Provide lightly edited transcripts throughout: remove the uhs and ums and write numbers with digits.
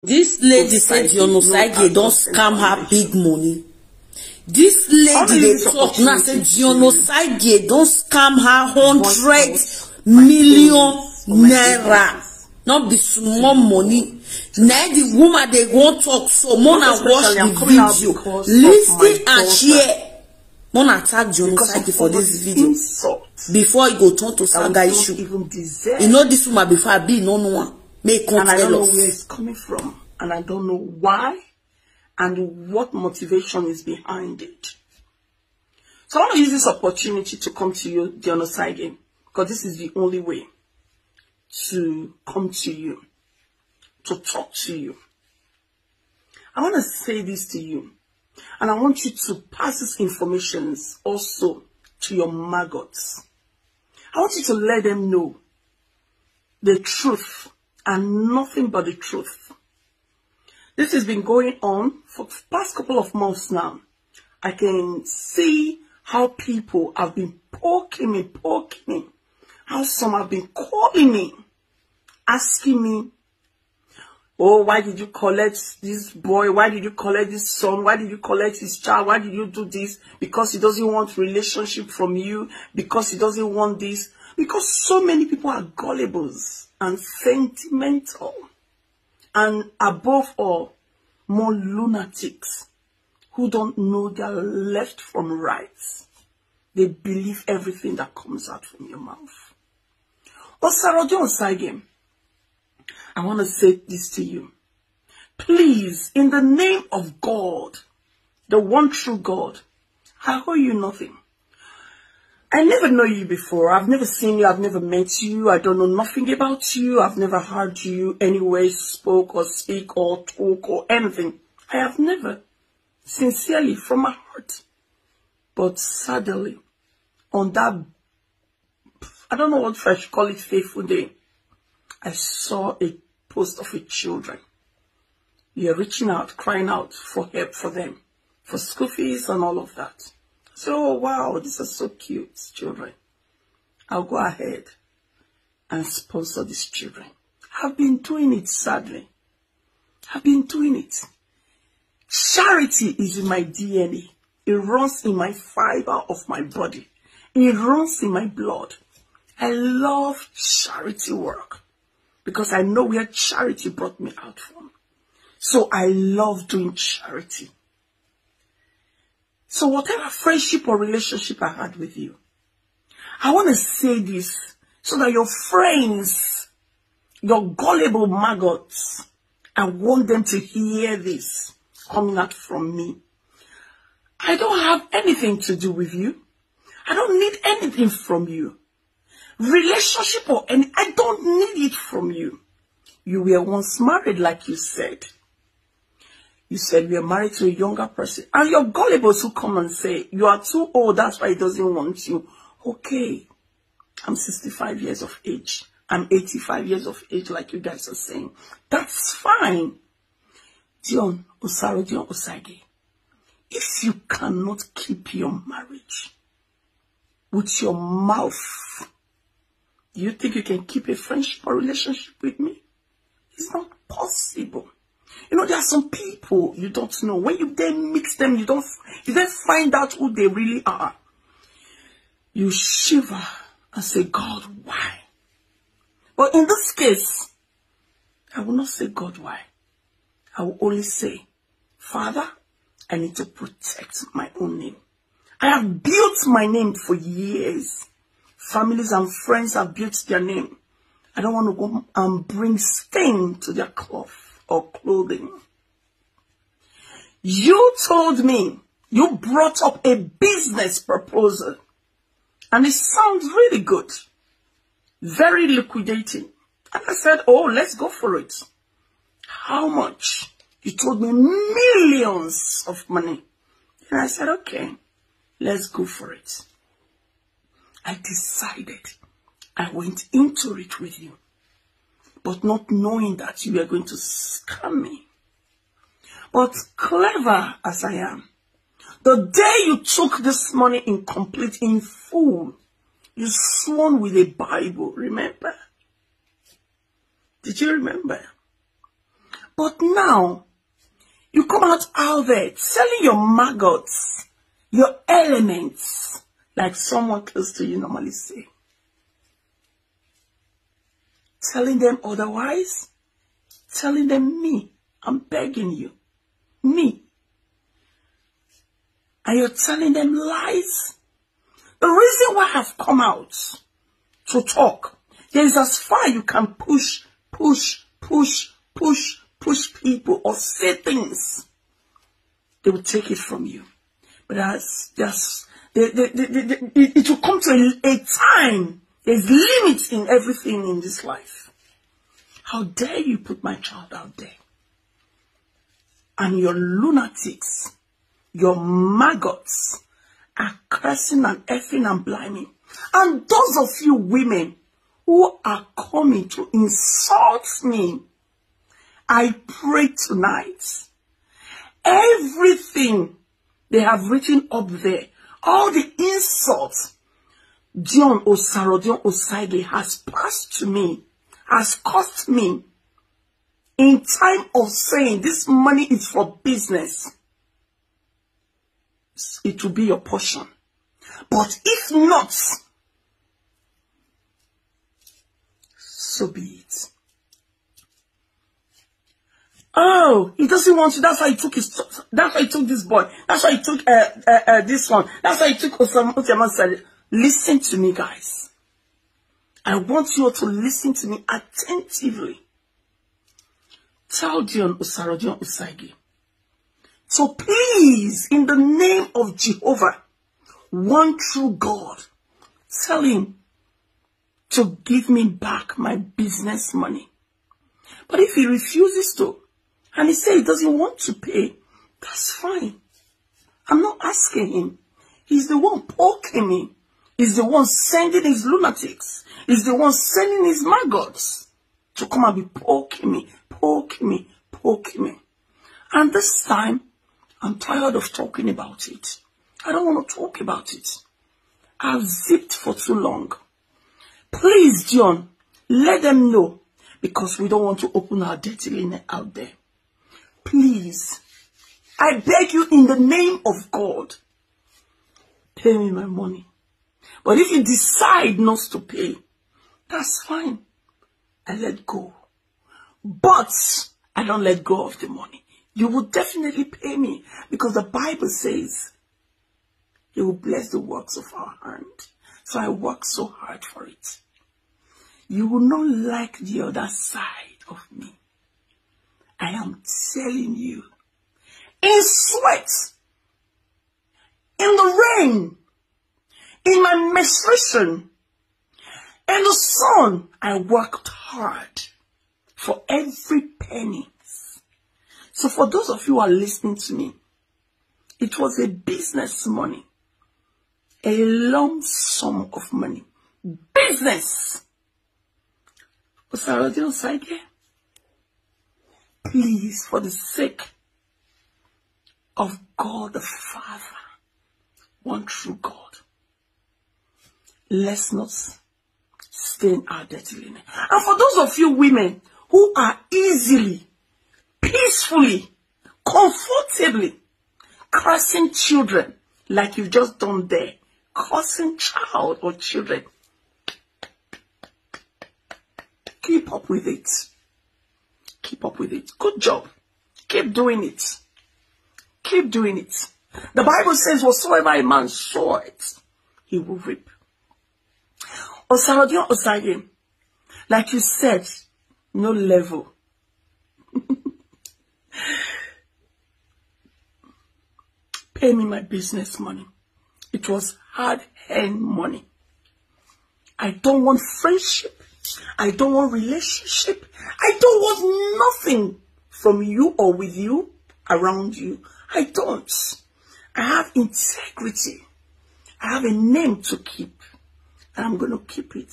This lady said Dion Osagie don't scam her big money. This lady they talk now said Dion Osagie don't scam her 100 million naira. Not be small money. Now the woman they won't talk so Mona watch the video. Listen and share. Mona attack Dion Osagie for this video. Before it go turn to saga issue. You know this woman before I be no one. And I don't know where it's coming from, and I don't know why, and what motivation is behind it. So I want to use this opportunity to come to you, Dion Osagie, because this is the only way to come to you, to talk to you. I want to say this to you, and I want you to pass this information also to your maggots. I want you to let them know the truth. And nothing but the truth. This has been going on for the past couple of months now. I can see how people have been poking me. How some have been calling me, asking me, oh, why did you collect this boy? Why did you collect this son? Why did you collect his child? Why did you do this? Because he doesn't want relationship from you. Because he doesn't want this. Because so many people are gullibles and sentimental, and above all, more lunatics who don't know their left from right. They believe everything that comes out from your mouth. Dion Osagie, I want to say this to you. Please, in the name of God, the one true God, I owe you nothing. I never know you before. I've never seen you. I've never met you. I don't know nothing about you. I've never heard you anywhere spoke or speak or talk or anything. I have never. Sincerely, from my heart. But sadly, on that, I don't know what I should call it, fateful day, I saw a post of a children. You're reaching out, crying out for help for them, for school fees and all of that. So, wow, these are so cute, children. I'll go ahead and sponsor these children. I've been doing it, sadly. I've been doing it. Charity is in my DNA. It runs in my fiber of my body. It runs in my blood. I love charity work because I know where charity brought me out from. So I love doing charity. So whatever friendship or relationship I had with you, I want to say this so that your friends, your gullible maggots, I want them to hear this coming out from me. I don't have anything to do with you. I don't need anything from you. Relationship or any, I don't need it from you. You were once married, like you said. You said we are married to a younger person. And your gullibles who come and say, you are too old, that's why he doesn't want you. Okay, I'm 65 years of age. I'm 85 years of age, like you guys are saying. That's fine. Dion Osagie, if you cannot keep your marriage with your mouth, do you think you can keep a friendship or relationship with me? It's not possible. You know, there are some people you don't know. When you then mix them, you then find out who they really are. You shiver and say, God, why? But in this case, I will not say, God, why? I will only say, Father, I need to protect my own name. I have built my name for years. Families and friends have built their name. I don't want to go and bring stain to their cloth or clothing. You told me, you brought up a business proposal, and it sounds really good, very liquidating. And I said, oh, let's go for it. How much? You told me millions of money. And I said, okay, let's go for it. I decided. I went into it with you, but not knowing that you were going to scam me. But clever as I am, the day you took this money in full, you swore with a Bible, remember? Did you remember? But now, you come out there selling your maggots, your elements, like someone close to you normally say. Telling them otherwise, telling them me, I'm begging you, me. And you're telling them lies. The reason why I've come out to talk, there is as far you can push people or say things, they will take it from you. But it will come to a time, there's limits in everything in this life. How dare you put my child out there? And your lunatics, your maggots are cursing and effing and bliming. And those of you women who are coming to insult me, I pray tonight, everything they have written up there, all the insults Dion Osagie has passed to me, has cost me, in time of saying this money is for business, it will be your portion. But if not, so be it. Oh, he doesn't want to. That's why he took his. That's why he took this boy. That's why he took this one. That's why he took Osama. Listen to me, guys. I want you all to listen to me attentively. Tell Dion Osagie. So please, in the name of Jehovah, one true God, tell him to give me back my business money. But if he refuses to, and he says he doesn't want to pay, that's fine. I'm not asking him. He's the one poking me. He's the one sending his lunatics. He's the one sending his maggots to come and be poking me. And this time, I'm tired of talking about it. I don't want to talk about it. I've zipped for too long. Please, Dion, let them know, because we don't want to open our dirty linen out there. Please, I beg you in the name of God, pay me my money. But if you decide not to pay, that's fine. I let go. But I don't let go of the money. You will definitely pay me, because the Bible says He will bless the works of our hand. So I work so hard for it. You will not like the other side of me. I am telling you. In sweat, in the rain, in my menstruation, in the sun, I worked hard for every penny. So for those of you who are listening to me, it was a business money, a lump sum of money. Business. Osagie, please, for the sake of God the Father, one true God, let's not stain our dirty linen. And for those of you women who are easily, peacefully, comfortably cursing children, like you've just done there, cursing child or children, keep up with it. Keep up with it. Good job. Keep doing it. Keep doing it. The Bible says, whatsoever a man soweth, he will reap. Osagie, like you said, no level. Pay me my business money. It was hard-earned money. I don't want friendship. I don't want relationship. I don't want nothing from you or with you, around you. I don't. I have integrity. I have a name to keep. And I'm going to keep it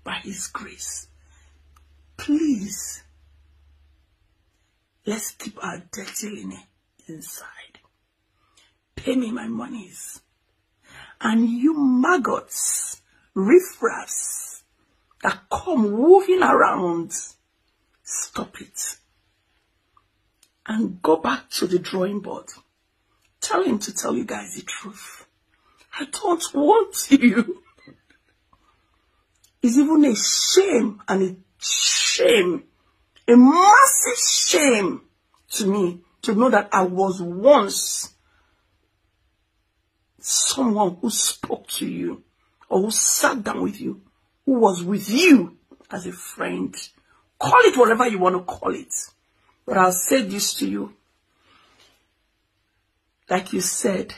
by His grace. Please, let's keep our dirty linen inside. Pay me my monies. And you maggots, riffraffs that come moving around, stop it. and go back to the drawing board. Tell him to tell you guys the truth. I don't want you. It's even a shame and a shame, a massive shame to me to know that I was once someone who spoke to you or who sat down with you, who was with you as a friend. Call it whatever you want to call it. But I'll say this to you. Like you said,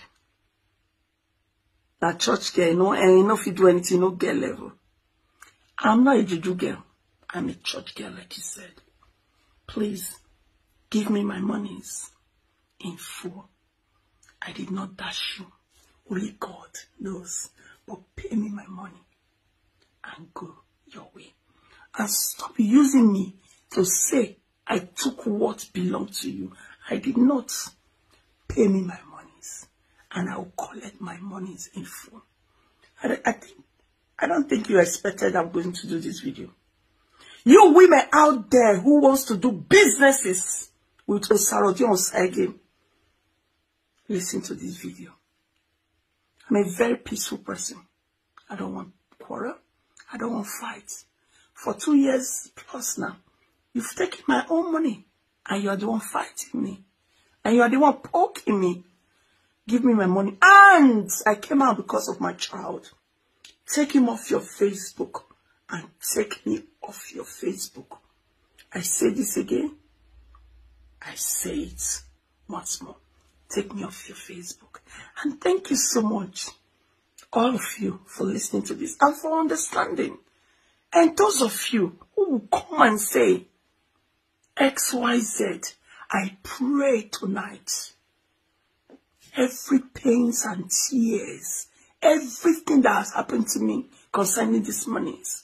that church girl, and you know if you do anything, no girl level. I'm not a juju girl. I'm a church girl, like you said. Please, give me my monies in full. I did not dash you. Only God knows. But pay me my money and go your way. And stop using me to say I took what belonged to you. I did not. Pay me my monies and I will collect my monies in full. I don't think you expected I'm going to do this video. You women out there who wants to do businesses with Dion Osagie, listen to this video. I'm a very peaceful person. I don't want quarrel. I don't want fight. For 2 years plus now, you've taken my own money and you are the one fighting me. And you are the one poking me. Give me my money. And I came out because of my child. Take him off your Facebook. And take me off your Facebook. I say this again. I say it once more. Take me off your Facebook. And thank you so much, all of you, for listening to this and for understanding. And those of you who will come and say, XYZ, I pray tonight, every pains and tears, everything that has happened to me concerning these monies,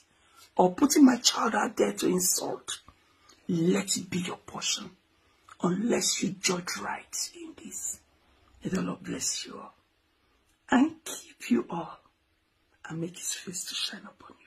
or putting my child out there to insult, let it be your portion, unless you judge right in this. May the Lord bless you all, and keep you all, and make his face to shine upon you.